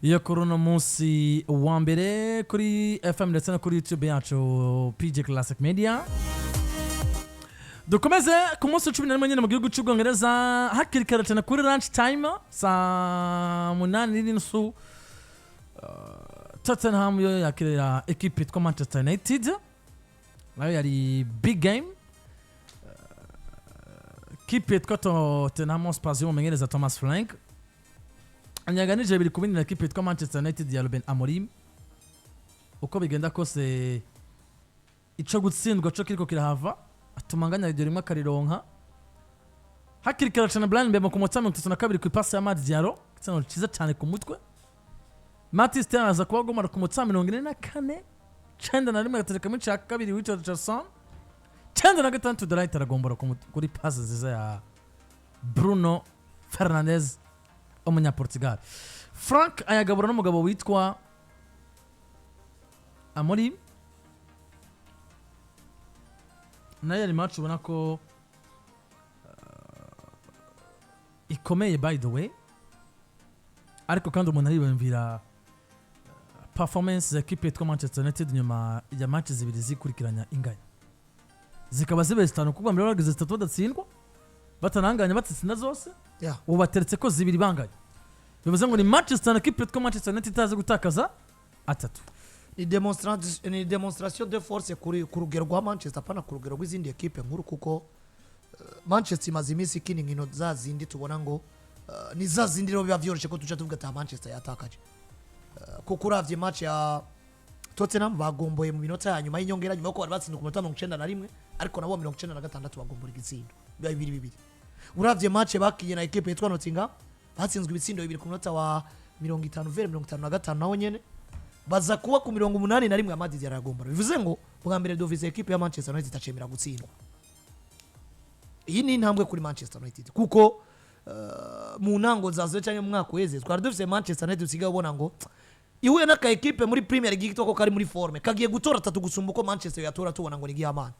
iyo kuri munsi wa mbere kuri FM ndetse no kuri YouTube yacu PJ Classic Media. Dukomeze ku munsi 11 nyine mu gihugu cy'Ubwongereza hakiri kare cyane kuri lunch time saa 8:30 Tottenham yo yakirira equipe yitwa Manchester United. Nayo yari big game. Equipe yitwa Tottenham Hotspur y'umumenyereza Thomas Frank. Inganije biri kubindi na equipe yitwa Manchester United ya Ruben Amorim. Uko bigenda kose ico gutsindwa cyo kiriko kirahava atumanganya ryo rimwe akarironka. Hakiri kare cyane Brian Mbemo ku mutama 32 ku pass ya Mad Diallo kitano ciza cyane ku mutwe. Matthew Sterling aza kuba agomara ku mutama 44 cyenda na rimwe gatereka mu cya kabiri witwa Richardson cyenda na gatatu Delight aragombora kuri pass ziza ya Bruno Fernandes umunya Portugal. Frank ayagabura n'umugabo witwa Amorim. Naye ari match ubona ko ikomeye by the way, ariko kandi umuntu aribumvira performance ya equipe yitwa Manchester United nyuma ya match zibiri zikurikiranya inganya zikaba zibe zitanu kuko mbere bageze 3 badatsindwa batananganya batsinda zose ubateretse ko zibiri banganya bivuze ngo ni Manchester equipe yitwa Manchester United itaze gutakaza atatu. Ni demonstration de force kuri kurugero rwa Manchester pana kurugero rw'izindi equipe nkuru kuko Manchester imaze imisi kini nkino za zindi tubona ngo ni za zindi rero biba vyoroshe ko tuca tuvuga ati Manchester yatakaje kuko uravye match ya Tottenham bagomboye mu minota ya nyuma y'inyongera nyuma ko bari batsinda ku minota 91 ariko nabo 96 bagombora igitsindo biba 2-2. Uravye match bakiye na equipe yitwa Nottingham batsinzwe ibitsindo 2 ku minota wa 55 naho nyene baza kuba ku 81 ya Madrid yaragombora. Bivuze ngo bwa mbere dovise equipe ya Manchester United itacemera gutsindwa. Iyi ni intambwe kuri Manchester United kuko mu ntango zazo cyangwa mu mwaka weze twari dufise Manchester United usigaye ubona ngo ihuye n'aka equipe muri Premier League kitoko kari muri forme kagiye gutora 3 gusumba uko Manchester yatora tubona ngo ni giyamana.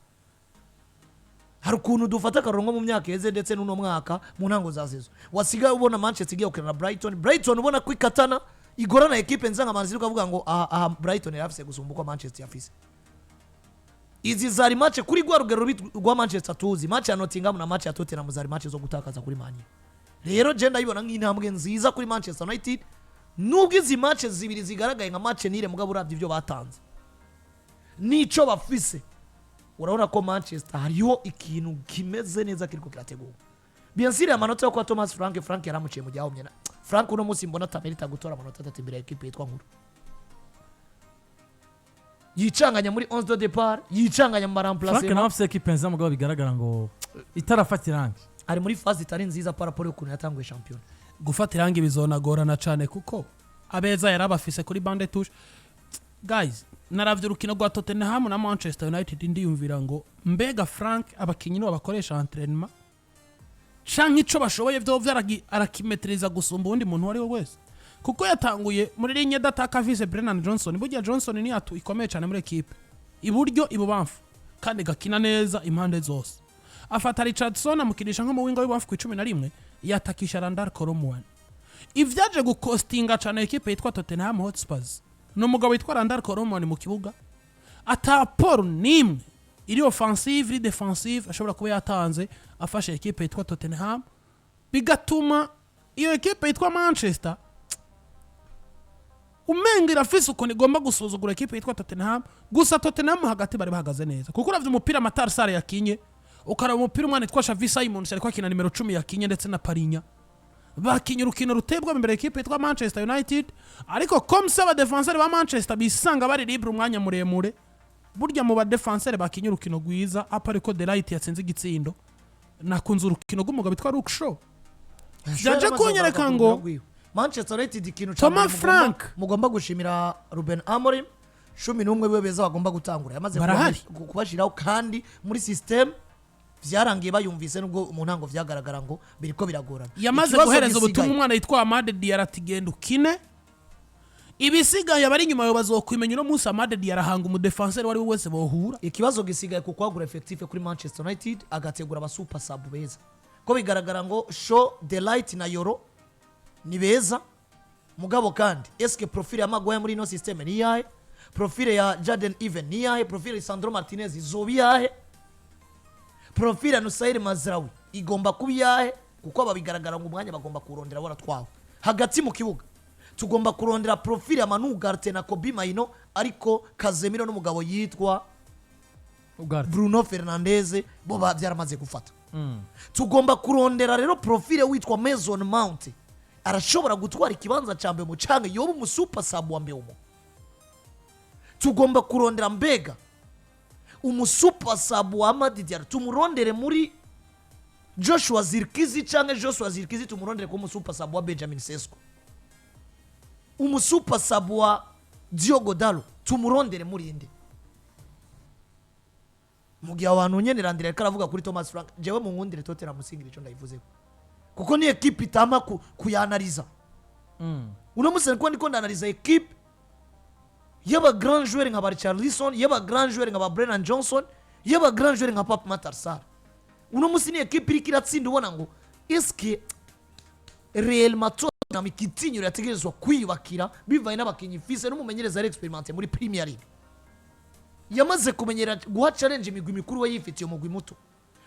Hari ukuntu dufata karongo mu myaka yeze ndetse n'uno mwaka mu ntango zazo wasigaye ubona Manchester igiye ukina na Brighton ubona kwikatana igorana equipe nzanga manzi ukavuga ngo aha Brighton yarafise gusumba uko Manchester yafise. Izi zari match kuri gwa rugero rwa Manchester tuzi match ya Nottingham na match ya Tottenham zari match zo gutakaza kuri Man U. Rero je ndayibona nk'intambwe nziza kuri Manchester United nubwo izi match zibiri zigaragaye nka match nire mugabo uravye ivyo batanze nico bafise urabona ko Manchester hariho ikintu kimeze neza kiriko kirategura. Bien sûr amanota yo kwa Thomas Frank yaramuciye mu gihe nyena Frank uno musi mbona tamerita gutora amanota 3 imbere ya equipe yitwa nkuru yicanganya muri 11 de départ yicanganya mu remplacement. Frank nafse equipe nza mugabo bigaragara ngo itarafata irangi ari muri phase itari nziza par rapport y'ukuntu yatanguye champion. Gufata irangi bizonagorana cyane kuko abeza yarabafise kuri bande touche. Guys naravye urukino rwa Tottenham na Manchester United ndiyumvira ngo mbega Frank abakinyi no bakoresha entraînement canke ico bashoboye byo arakimetreza gusumba undi muntu wari we wese kuko yatanguye muri ligne dataka vice Brennan Johnson. Burya Johnson ni atu ikomeye cyane muri equipe iburyo ibubamfu kandi gakina neza impande zose. Afata Richardson amukinisha nko mu winga w'ibamfu ku 11 yatakisha Landry Koromwan. Ivyaje gukostinga cyane equipe yitwa Tottenham Hotspur no mugabo yitwa Landry Koromwan mu kibuga ata por nimwe iri offensive iri defensive ashobora kuba yatanze afashe equipe yitwa Tottenham bigatuma iyo equipe yitwa Manchester umengira afise uko nigomba gusuzugura equipe yitwa Tottenham. Gusa Tottenham hagati bari bahagaze neza kuko uravye umupira Matar Sarr yakinye ukara umupira umwana yitwa Xavi Simons ariko akina nimero 10 yakinye ndetse na Parinya bakinye urukino rutebwa imbere equipe yitwa Manchester United ariko comme ça ba défenseur ba Manchester bisanga bari libre umwanya muremure. Burya mu ba défenseur bakinye urukino gwiza apariko Delight yatsinze igitsindo nakunze urukino rw'umugabo bitwa Luke Shaw jaje kunyereka ngo Manchester United ikintu Thomas Frank mugomba gushimira Ruben Amorim 11 we beza bagomba gutangura yamaze kubashiraho kandi muri system vyarangiye bayumvise nubwo mu ntango vyagaragara ngo biriko biragorana. Yamaze guhereza ubutumwa umwana yitwa Amade Diarra tigenda ukine ibisigaye abari nyuma yo bazokwimenya no Musa Amade Diarra hanga umu defenseur wari wese bohura. Ikibazo gisigaye ku kwagura effective kuri Manchester United agategura aba super sub beza ko bigaragara ngo Shaw, Delight na Yoro ni beza mugabo kandi eske profile ya Maguire muri no system ni yahe, profile ya Jaden Even ni yahe, profile ya Sandro Martinez izobi yahe, profile ya Nusair Mazraoui igomba kubi yahe, kuko ababigaragara ngo umwanya bagomba kurondera bora twawe hagati mu kibuga. Tugomba kurondera profile ya Manu Ugarte na Kobe Maino, ariko Casemiro n'umugabo yitwa Bruno Fernandes bo bavyaramaze gufata. Tugomba kurondera rero profile witwa Mason Mount, arashobora gutwara ikibanza cyambe mu cange yoba mu super sub wa mbeumo. Tugomba kurondera mbega umusuper sub wa Amadi Diallo tumurondere muri Joshua Zirkizi canke Joshua Zirkizi tumurondere ko umusuper sub wa Benjamin Sesko. Umusuper sub wa Diogo Dalot tumurondere muri inde. Mugihe abantu nyene Landry karavuga kuri Thomas Frank, jewe mu nkundire Tottenham musingira ico ndayivuze kuko ni equipe itama kuyanaliza. Uno musi ko ndiko ndanaliza equipe yaba grand joueur nka Richarlison, yaba grand joueur nka Brennan Johnson, yaba grand joueur nka Pape Matar Sarr. Uno musi ni equipe iri kiratsinda ubona ngo eske Real Madrid na mikitinyo yategerezwa kwiyubakira bivaye n'abakinyi fise n'umumenyereza experimenté muri Premier League. Yamaze kumenyera guha challenge imigwi mikuru we yifitiye umugwi muto.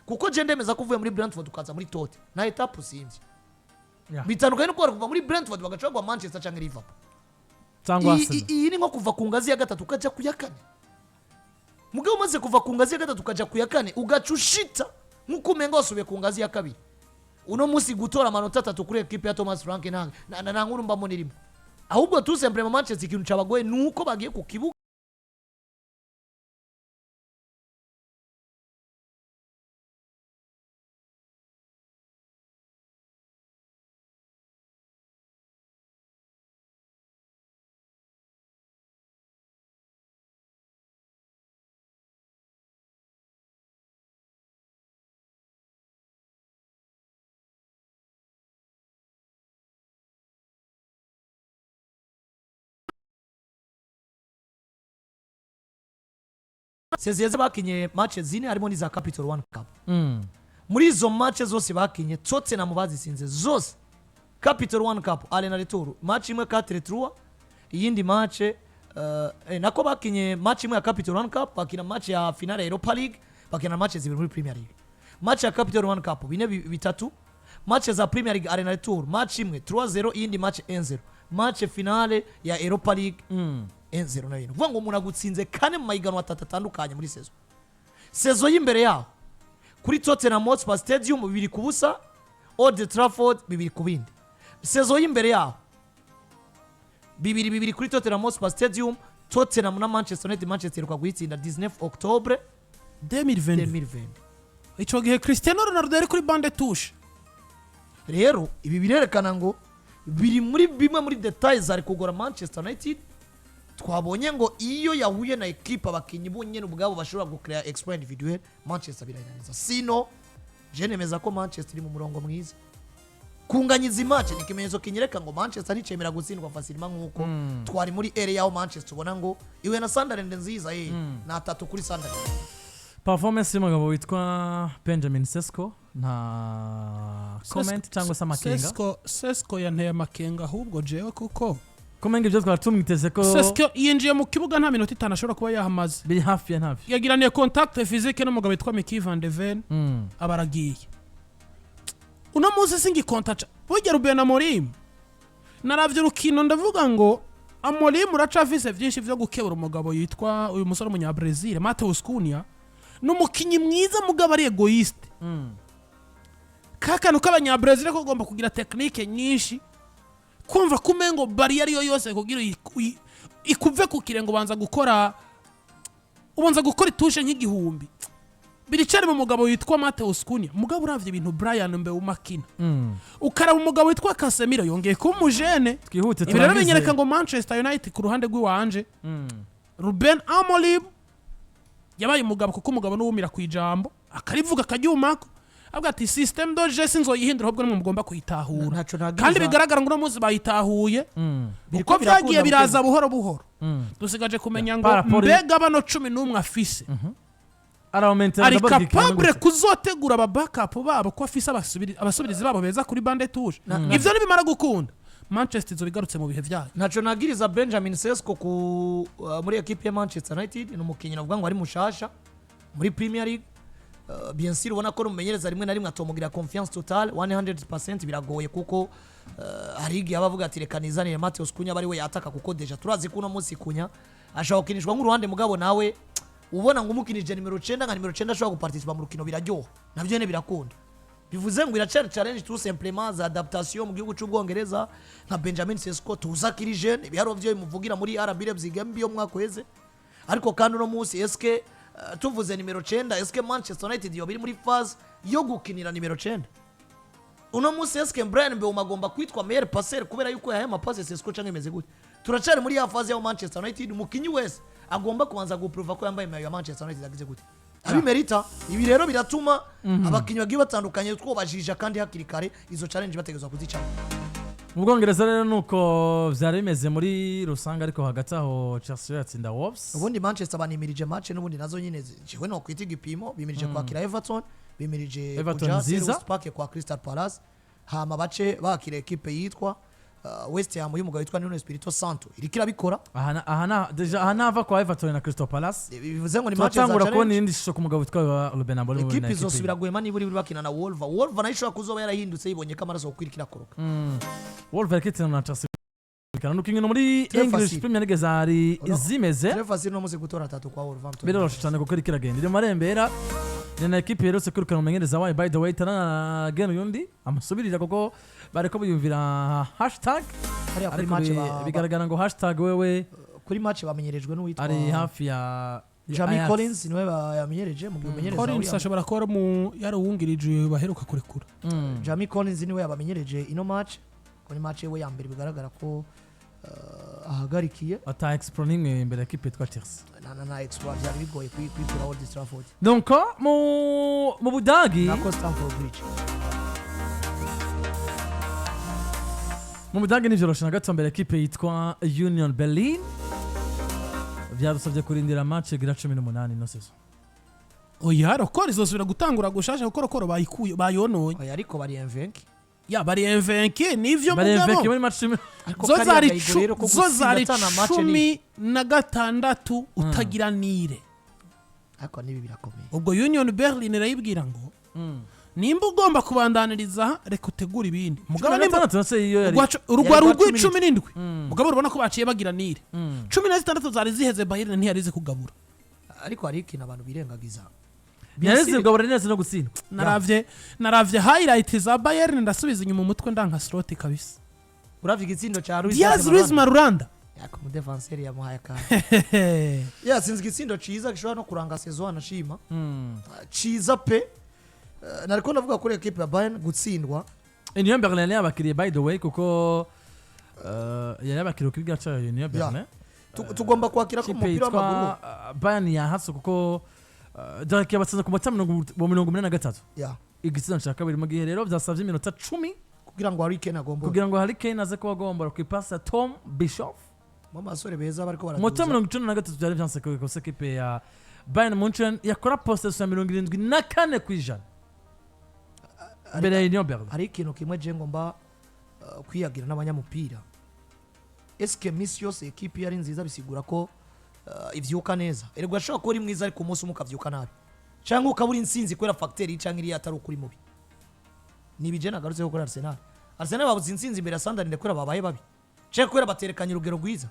Kuko je ndemeza kuvuye muri Brentford ukaza muri Tote na etape usinzi. Bitandukanye no kuva muri Brentford bagacagwa Manchester cyangwa Liverpool. Cyangwa iyi ni nko kuva ku ngazi ya gatatu ukaja ku ya kane. Mugabo umaze kuva ku ngazi ya gatatu ukaja ku ya kane ugacushita nkuko umenga wasubiye ku ngazi ya kabiri. Uno musi gutora amanota 3 kuri equipe ya Thomas Frank na nkuru mbamo nirimo. Ahubwo tout simplement Manchester ikintu cabagoye nuko bagiye ku kibuga Sezeze bakinye match zine harimo ni za Capital One Cup. Muri izo match zose bakinye Tottenham bazisinze zose. Capital One Cup ale na retour match imwe 4-3, iyindi match nako bakinye match imwe ya Capital One Cup, bakina match ya finale ya Europa League, bakina match zibiri muri Premier League. Match ya Capital One Cup bine bitatu, match za Premier League ale na retour match imwe 3-0, iyindi match 1-0, match finale ya Europa League 1-0 na bintu. Vuga ngo umuntu agutsinze kane mu mahiganwa atandukanye muri sezo y'imbere yaho kuri Tottenham Hotspur Stadium 2-0, Old Trafford 2-0. Sezo y'imbere yaho 2-2 kuri Tottenham Hotspur Stadium, Tottenham na Manchester United. Manchester kwa guhitsinda 19 Octobre 2020. Ico gihe Cristiano Ronaldo yari kuri bande touche. Rero ibi birerekana ngo biri muri bimwe muri details ari kugora Manchester United. Twabonye ngo iyo yahuye na equipe abakinyi bunye n'ubwabo bashobora gukrea exploit individuel, Manchester birayinaniza. Sino je nemeza ko Manchester iri mu murongo mwiza. Kunganyiza match ni kimenyetso kinyereka ngo Manchester nicemera gutsindwa fasilima nkuko twari muri area yaho Manchester ubona ngo iwe na Sunderland nziza na 3 kuri Sunderland. Performance y'umugabo witwa Benjamin Sesko nta comment cyangwa se amakenga. Sesko yanteye amakenga ahubwo jewe kuko Kumenga ibyo twatumwiteze ko Sesko yinjiye mu kibuga nta minota 5 ashobora kuba yahamaze. Biri hafi ya hafi. Yagiraniye contact physique n'umugabo witwa Mickey van de Ven abaragiye. Uno muzi singi contact. Burya Ruben Amorim. Naravye urukino ndavuga ngo Amorim uracafise vyinshi vyo gukebura umugabo yitwa uyu musore munya Brazil Mateus Cunha. N'umukinyi mwiza mugabo ari egoiste. Kakanu k'abanya Brazil ko ugomba kugira technique nyinshi. Kumva kumengo barrier yo yose kugira ikuve ku kirengo ubanza gukora itushe nk'igihumbi. Biricari mu mugabo witwa Mateus Cunha, mugabo uravye ibintu Brian mbe umakina. Ukaraba umugabo witwa Casemiro yongeye ko umujene. Twihute turangize. Ibirero binyereka ngo Manchester United ku ruhande rw'iwanje. Ruben Amorim yabaye umugabo kuko umugabo n'uwumira kwijambo akarivuga karyumako. Abwa ati system doje sinzo yihindura ahubwo n'umwe mugomba kuyitahura. Kandi bigaragara ngo no muzi bayitahuye. Uko byagiye biraza buhoro buhoro. Dusigaje kumenya ngo mbega bano 11 afise. Ari capable kuzotegura aba backup babo ko afise abasubirizi babo beza kuri bande touche. Ivyo nibimara gukunda Manchester izobigarutse mu bihe byayo. Nacho nagiriza Benjamin Sesko muri equipe ya Manchester United ni umukinnyi navuga ngo ari mushasha muri Premier League. Bien sûr ubona ko rumenyereza rimwe na rimwe atomugira confiance total 100% biragoye kuko hari igihe abavuga ati reka nizanire Mateus Kunya bari we yataka kuko deja turazi ko uno munsi Kunya ashaka gukinishwa nk'uruhande mugabo nawe ubona ngo umukinije nimero 9 nka nimero 9 ashobora guparticipa mu rukino biraryoha navyo ne birakunda bivuze ngo iracari challenge tout simplement za adaptation mu gihugu cy'Ubwongereza nka Benjamin Sesko tuzakiri jeune ibiharo byo bimuvugira muri RB Leipzig yo mwakweze ariko kandi uno munsi eske tuvuze nimero 9 eske Manchester United yo biri muri phase yo gukinira nimero 9 uno munsi eske Brian Mbe umagomba kwitwa meilleur passeur kubera yuko yahaye amapasse Sesko canke imeze gute turacari muri ya phase ya Manchester United umukinyi wese agomba kubanza guprova ko yambaye mayo ya Manchester United agize gute abimerita ibi rero biratuma abakinyi bagiye batandukanye twobajija kandi hakiri kare izo challenge bategezwa kuzicana mu Bwongereza rero nuko vyari bimeze muri rusanga ariko hagati aho Chelsea yatsinda Wolves ubundi Manchester banimirije match n'ubundi nazo nyine jewe no kwita igipimo bimirije kwakira Everton bimirije kuja Selhurst Park kwa Crystal Palace hama bace bakira equipe yitwa West Ham y'umugabo witwa Nuno Espirito Santo irikira bikora aha ava kwa Everton na Crystal Palace bivuze ngo ni match za challenge ko nindi shusho ku mugabo witwa Ruben Amorim equipe izosubira gwema niburi bakina na Wolves nayo ishobora kuzoba yarahindutse yibonye kamaraso gukwirikira koroka Wolves yakitse na Chelsea kana nukingino muri English Premier League zari izimeze Clovis no muze gutora 3 kwa Wolverhampton biroroshe cyane kuko irikiragenda iri marembera na equipe yerose kwirukana umenyereza wayo by the way tarana geno yundi amusubirira kuko bareko biyumvira hashtag bigaragara ngo hashtag wewe kuri match bamenyerejwe n'uwitwa ari hafi ya Jamie Collins niwe yamenyereje mu umenyereza Collins ashobora kuba yari uwungirije baheruka kurekura Jamie Collins niwe yabamenyereje ino match kuri match we ya mbere bigaragara ko ahagarikiye ata explaining imbere equipe twa Chelsea na explore byari bigoye kwikura Old Trafford donc mu Budagi na Stamford Bridge mu Budagi ni vyoroshe na gato mbere equipe yitwa Union Berlin byarusabye kurindira match gira 18 no sezo oya rokora izosubira gutangura gushasha kuko rokora bayikuye bayonoye oya ariko bari envenki ya bari envenki nivyo mugabo bari envenki muri match zo zari 16 utagira nire ariko nibi birakomeye ubwo Union Berlin rayibwira ngo nimba ugomba kubandaniriza reka utegura ibindi mugabo nimba urugwa rugwi 17 mugabo urabona ko baciye bagira nire 16 zari ziheze Bayern ntiyarize kugabura ariko hari ikintu abantu birengagiza Nyareze kugabura neza no gutsindwa naravye highlight za Bayern ndasubiza inyuma umutwe ndanka slot kabisa uravye igitsindo cha Luis Marulanda yako mu defenseur ya muhaya ka ya sinzi igitsindo ciza gishobora no kuranga saison anashima ciza pe nariko ndavuga kuri equipe ya Bayern gutsindwa Union Berlin yabakiriye by the way kuko yabakiriye kuri gacha Union Berlin tugomba kwakira ko umupira w'amaguru Bayern yahatse kuko Daraki yabatsinze ku matama 83 igitsindo cya kabiri mu gihe rero byasavye iminota 10 kugira ngo Harry Kane aze kuba agomba kwipasa Tom Bischoff mu masore beza bariko baraduza matama 93 byari byanse ko equipe ya Bayern Munchen yakora possession ya 74 kwijana mbere ya Union Berlin hari ikintu kimwe je ngomba kwiyagira n'abanyamupira eske miss yose equipe yari nziza bisigura ko ivyuka neza erego ashobora ko uri mwiza ariko umunsi umukavyuka nabi cyangwa ukabura insinzi kwera factory cyangwa iri atari ukuri mubi nibije nagarutse gukora Arsenal babuze insinzi imbere ya Sunderland kwera babaye babi cyangwa kwera baterekanye urugero rwiza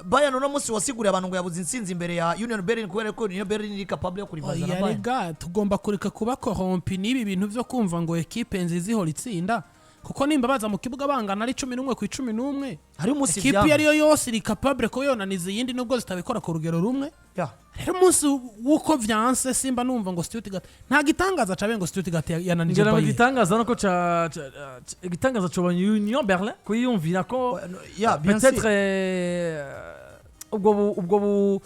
Bayern no munsi wasiguriye abantu ngo yabuze insinzi imbere ya Union Berlin kwera ko Union Berlin iri capable yo kurivaza na Bayern yarega tugomba kureka kuba corrompi nibi bintu byo kumva ngo equipe nzizi ihora itsinda kuko nimba baza mu kibuga bangana ari 11 ku 11 hari umunsi equipe yari yose iri capable ko yonaniza yindi nubwo zitabikora ku rugero rumwe rero umunsi wuko vyanse simba numva ngo Stuttgart nta gitangaza cabe ngo Stuttgart yananije Bayern gitangaza nuko gitangaza cyo Union Berlin kuyumvira ko peut-être ubwo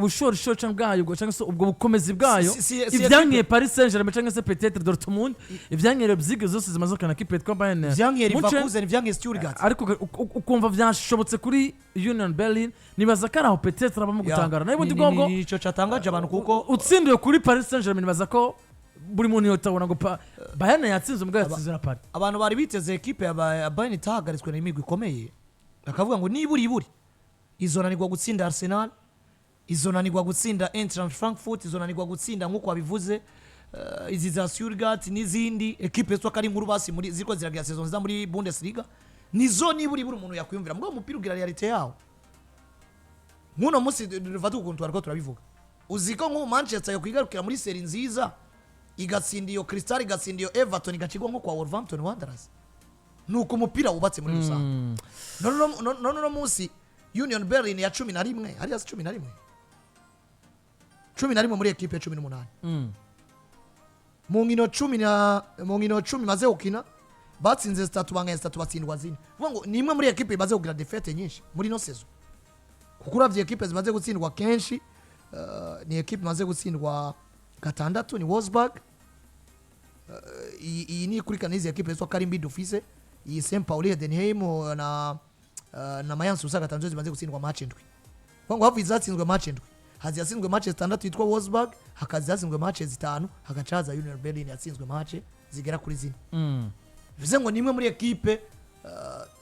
bushori cyangwa bwayo cyangwa ubwo bukomezi bwayo ivyangiye Paris Saint-Germain cyangwa se peut-être Dortmund ivyangiye Leipzig zose zimaze kana kipe twa Bayern ivyangiye Leverkusen ivyangiye Stuttgart ariko ukumva vyashobotse kuri Union Berlin nibaza karaho peut-être abamo gutangara nayo bundi bwongo nico catangaje abantu kuko utsindiye kuri Paris Saint-Germain nibaza ko buri muntu yotabona ngo Bayern yatsinze umugabo yatsinze na Paris. Abantu bari biteze equipe ya Bayern itahagaritswe na imigwi ikomeye bakavuga ngo niburi izonanirwa gutsinda Arsenal, izonanirwa gutsinda Eintracht Frankfurt, izonanirwa gutsinda nkuko wabivuze izi za Stuttgart n'izindi equipe zitwa kari nkuru basi muri ziko ziragira saison za muri Bundesliga nizo niburi umuntu yakwiyumvira mbwo umupira ugira realite yawo. Nkuno musi dufata ukuntu twariko turabivuga uziko nko Manchester yo kwigarukira muri seri nziza igatsinda iyo Crystal igatsinda iyo Everton igacigwa nko kwa Wolverhampton Wanderers nuko umupira wubatse muri rusange. No musi Union Berlin ya 11 ari ya 11 muri equipe ya 18 mu nkino 10 maze ukina batsinze 3 banganya 3 batsindwa zine vuga ngo ni imwe muri equipe imaze kugira defete nyinshi muri no saison kuko uravye equipe zimaze gutsindwa kenshi ni equipe imaze gutsindwa gatandatu ni Wolfsburg iyi ni kurikana izi equipe zo Karimbi Dufise iyi St Pauli Denheim na Mayence usaga tanzo zimaze gutsindwa match ndwi ngo hafi zatsinzwe match ndwi hazi yatsinzwe match 6 yitwa Wolfsburg hakazi yatsinzwe match 5 hagacaza Union Berlin yatsinzwe match zigera kuri zine bivuze ngo nimwe muri equipe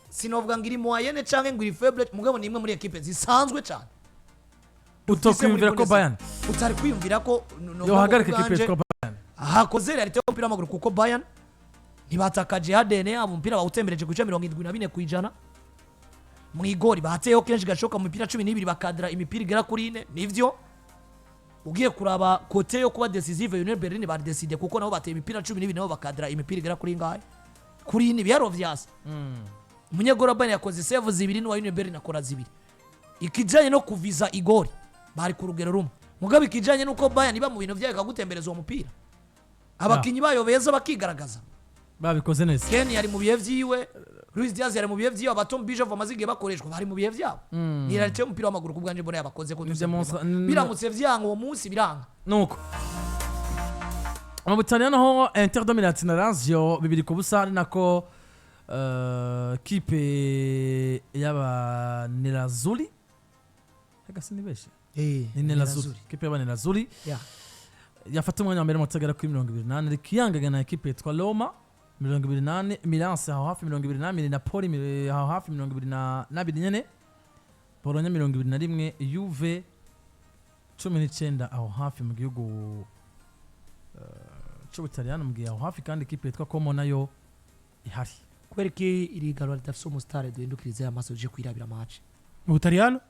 sinovuga ngiri moyenne canke ngiri faible mugabo nimwe muri equipe zisanzwe cyane utokwiyumvira ko Bayern utari kwiyumvira ko yohagarika equipe yitwa Bayern hakoze realite y'umupira w'amaguru kuko Bayern ntibatakaje hadene abo umupira bawutembereje ku 74 kwijana mu igori bateyeho kenshi gashoka mu mipira 12 bakadira imipira igera kuri 4 nivyo ugiye kuraba kote yo kuba decisive Union Berlin bari decide kuko nabo bateye imipira 12 nabo bakadira imipira igera kuri ngahe kuri 4 byarovyasa umunyegora Bayern yakoze save zibiri n'uwa Union Berlin akora zibiri ikijanye no kuviza igori bari ku rugero rumwe mugabe ikijanye nuko Bayern iba mu bintu byayo kagutembereza uwo mupira abakinyi bayo beza bakigaragaza babikoze neza. Ken yari mu bihe vyiwe Luis Diaz yari mu bihe vyiwe abatom Bijov amazige bakoreshwa bari mu bihe vyabo ni realite y'umupira w'amaguru kubwanje mbona yabakoze ko biramutse vyanga uwo munsi biranga nuko mu Butaliyano ho Inter dominate na Lazio 2-0 ari nako kipe y'aba Nerazzurri hagasi nibeshe ni Nerazzurri kipe y'aba Nerazzurri yafata umwanya wa mbere mu tagara kuri 28 rikiyangaga na equipe yitwa Roma 28 Milan aho hafi 28 Napoli aho hafi 22 nyene Bologna 21 Juve 19 aho hafi mu gihugu cy'Ubutaliyano mu gihe aho hafi kandi equipe yitwa Como nayo ihari kwereke irigaro litafise umustare duhindukirize amaso je kwirabira match mu Butaliyano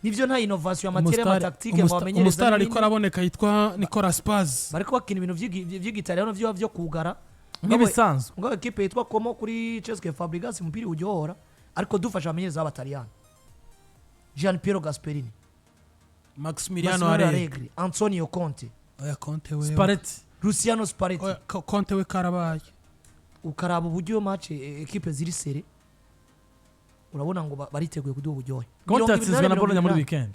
nivyo nta innovation ya materiel tactique ngo bamenyereza umustare ariko araboneka yitwa Nicolas Paz bariko bakina ibintu vy'Igitaliyano vyo kugara nk'ibisanzwe ngo equipe yitwa Como kuri Cesc Fabregas umupira ujyohora ariko dufasha amenyereza abataliyano Gian Piero Gasperini Maximiliano Allegri Antonio Conte oya Conte we Spalletti Luciano Spalletti Conte we karabaye ukaraba uburyo match equipe ziri sere urabona ngo bariteguye kuduha uburyohe Conte yatsinzwe na Bologna muri weekend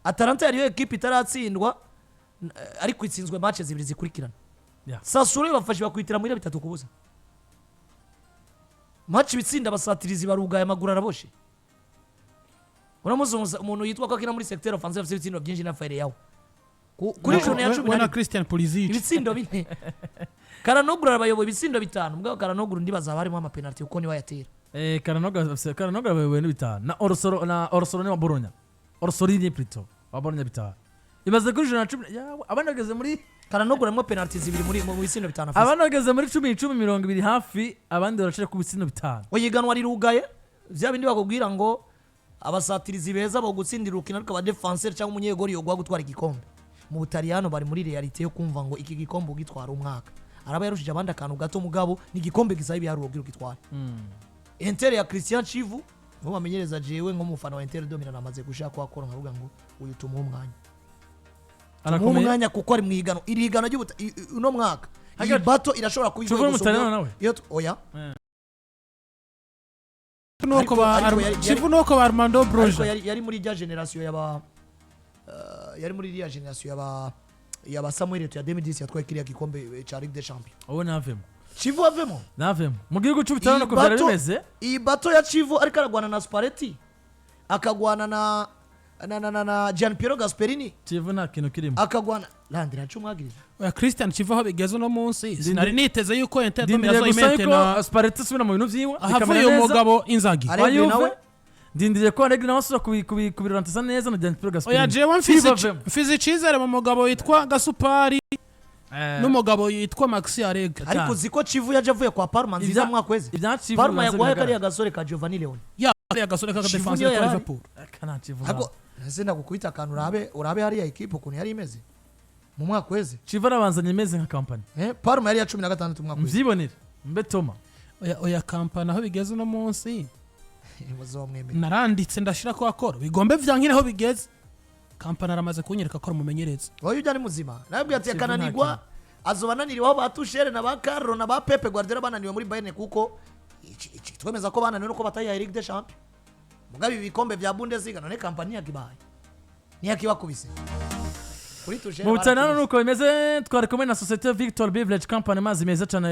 Atalanta yariyo equipe itaratsindwa ariko itsinzwe match zibiri zikurikirana Sassuolo bafashe bakwitira muri 3-0 match bitsinda basatirizi barugaye amaguru araboshe uramuzo umuntu yitwa ko akina muri secteur offensive bitsindo byinshi na fire yawo kuri jone ya 10 na Christian Pulisic ibitsindo bine Karanoglu arabayoboye ibitsindo 5 mbwa Karanoglu ndibaza barimo ama penalty uko ni bayatera Karanoglu abayoboye ni 5 na Orsoro ni wa Bologna Orsolini plutôt wa Bologna 5 imaze kuri jone ya 10 abanageze muri Karanoglu arimo penalty zibiri muri mu bitsindo 5 abanageze muri 10 hafi abandi baracira ku bitsindo 5 oyiganwa rirugaye vya bindi bakubwira ngo abasatirizi beza bo gutsindira ukina ariko aba defenseur cyangwa umunyegori yo gwa gutwara igikombe mu Butaliyano bari muri realite yo kumva ngo iki gikombe ugitwara umwaka araba yarushije abandi akantu gato mugabo ni gikombe gisaba ibiharuro bw'iro gitwara Inter ya Christian Chivu ngo bamenyereza jewe nk'umufana wa Inter dominant amaze gushaka wakora nkavuga ngo uyu tumuha umwanya arakomeye umwanya kuko ari mwigano irigano uno mwaka iyi bato irashobora kuyigwa gusohoka oya Chivu nuko ba Armando Broja yari muri ya generation yaba Samuel Eto'o ya 2010 yatwaye kiriya gikombe cha Ligue des Champions wowe navemo Chivu avemo mu gihugu cy'Ubutaliyano ko byari bimeze iyi bato ya Chivu ariko aragwana na Spalletti akagwana na Gianpiero Gasperini Kivu nta kintu kirimo akagwana Landry acumwagiriza oya Christian kivaho bigeze no munsi sinari niteze yuko Inter ndindiriye dominazo gusa imente yuko Spalletti asubira mu bintu vyiwe ahavuye umugabo Inzaghi Allegri nawe ndindiriye ko Allegri nawe asubira kubirantisa neza na Gianpiero Gasperini oya jewe mfize icizere mu mugabo witwa Gasupari n'umugabo yitwa Maxi Allegri ariko uziko Chivu yaje avuye kwa Parma nziza mwaka Parma yagwaye kari agasore ka Giovanni Leone ya gasore ka defense ya Liverpool kana Chivu ariko nzenda gukubita akantu urabe hariya equipe ukuntu yari imeze mu mwaka weze Chivu arabanzanye imeze nka company Parma yari ya 16 mwaka weze mvyibonera mbe Toma oya company aho bigeze no munsi bazomwemera naranditse ndashira ko akora bigombe vyankiraho bigeze company aramaze kunyereka ko umumenyereza oyo ujya ni muzima nabwiye ati akananirwa azobananiriweho ba Tuchel na ba Carlo na ba Pepe Guardiola bananiwe muri Bayern kuko twemeza ko bananiwe nuko batayiha Ligue des Champions mugabe ibikombe vya Bundesliga none company yakibaye niyakibakubise kuri Tuchel mu Butaliyano nuko bimeze twari kumwe na Societe Victor Beverage Company mazi meza cyane